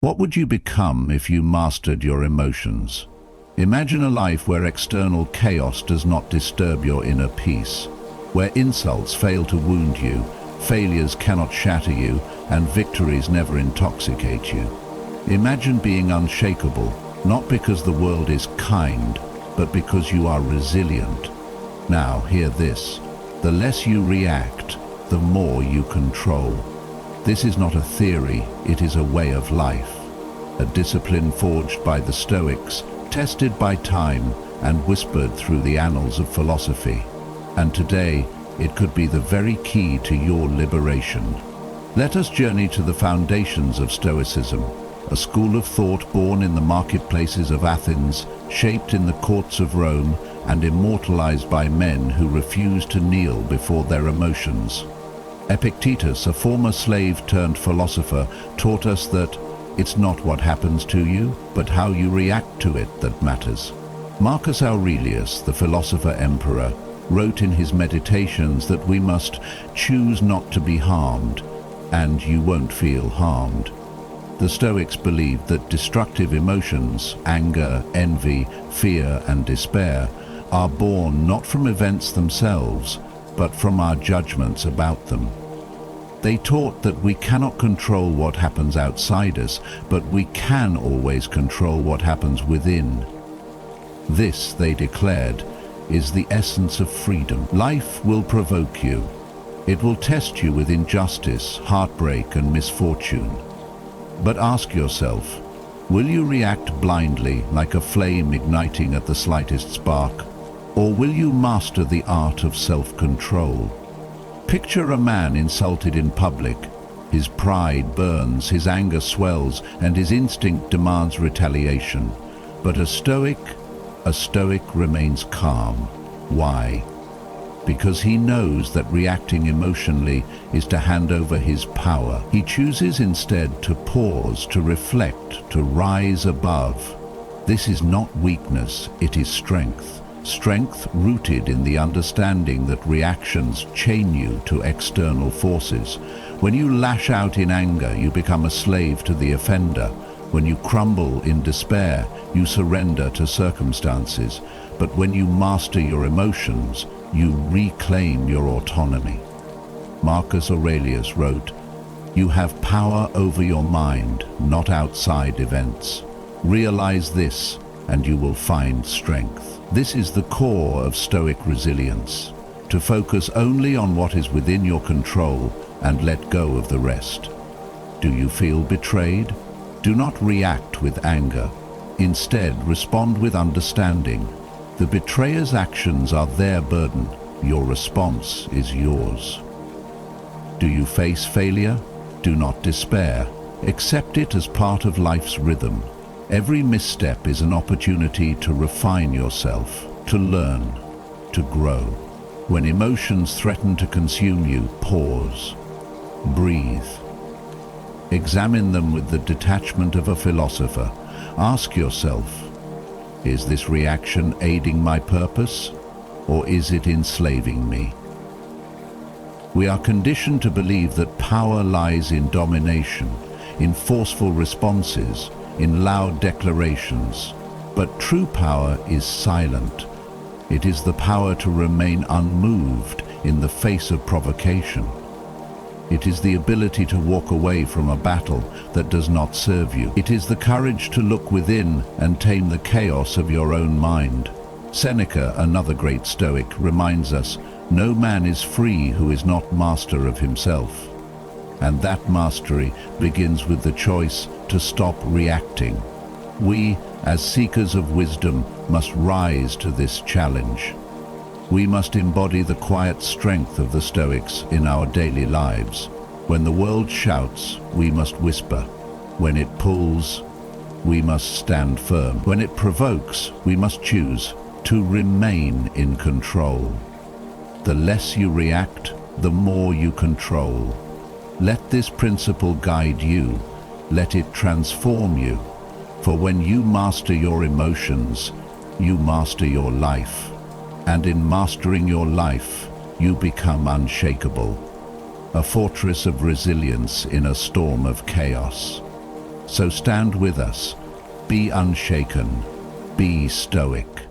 What would you become if you mastered your emotions? Imagine a life where external chaos does not disturb your inner peace, where insults fail to wound you, failures cannot shatter you, and victories never intoxicate you. Imagine being unshakable, not because the world is kind, but because you are resilient. Now, hear this. The less you react, the more you control. This is not a theory, it is a way of life. A discipline forged by the Stoics, tested by time, and whispered through the annals of philosophy. And today, it could be the very key to your liberation. Let us journey to the foundations of Stoicism, a school of thought born in the marketplaces of Athens, shaped in the courts of Rome, and immortalized by men who refused to kneel before their emotions. Epictetus, a former slave-turned-philosopher, taught us that it's not what happens to you, but how you react to it that matters. Marcus Aurelius, the philosopher-emperor, wrote in his Meditations that we must choose not to be harmed, and you won't feel harmed. The Stoics believed that destructive emotions, anger, envy, fear, and despair, are born not from events themselves, but from our judgments about them. They taught that we cannot control what happens outside us, but we can always control what happens within. This, they declared, is the essence of freedom. Life will provoke you. It will test you with injustice, heartbreak, and misfortune. But ask yourself, will you react blindly, like a flame igniting at the slightest spark? Or will you master the art of self-control? Picture a man insulted in public. His pride burns, his anger swells, and his instinct demands retaliation. But a Stoic remains calm. Why? Because he knows that reacting emotionally is to hand over his power. He chooses instead to pause, to reflect, to rise above. This is not weakness, it is strength. Strength rooted in the understanding that reactions chain you to external forces. When you lash out in anger, you become a slave to the offender. When you crumble in despair, you surrender to circumstances. But when you master your emotions, you reclaim your autonomy. Marcus Aurelius wrote, "You have power over your mind, not outside events. Realize this, and you will find strength." This is the core of Stoic resilience, to focus only on what is within your control and let go of the rest. Do you feel betrayed? Do not react with anger. Instead, respond with understanding. The betrayer's actions are their burden. Your response is yours. Do you face failure? Do not despair. Accept it as part of life's rhythm. Every misstep is an opportunity to refine yourself, to learn, to grow. When emotions threaten to consume you, pause. Breathe. Examine them with the detachment of a philosopher. Ask yourself, is this reaction aiding my purpose, or is it enslaving me? We are conditioned to believe that power lies in domination, in forceful responses, in loud declarations. But true power is silent. It is the power to remain unmoved in the face of provocation. It is the ability to walk away from a battle that does not serve you. It is the courage to look within and tame the chaos of your own mind. Seneca, another great Stoic, reminds us, no man is free who is not master of himself. And that mastery begins with the choice to stop reacting. We, as seekers of wisdom, must rise to this challenge. We must embody the quiet strength of the Stoics in our daily lives. When the world shouts, we must whisper. When it pulls, we must stand firm. When it provokes, we must choose to remain in control. The less you react, the more you control. Let this principle guide you. Let it transform you. For when you master your emotions, you master your life. And in mastering your life, you become unshakable. A fortress of resilience in a storm of chaos. So stand with us. Be unshaken. Be stoic.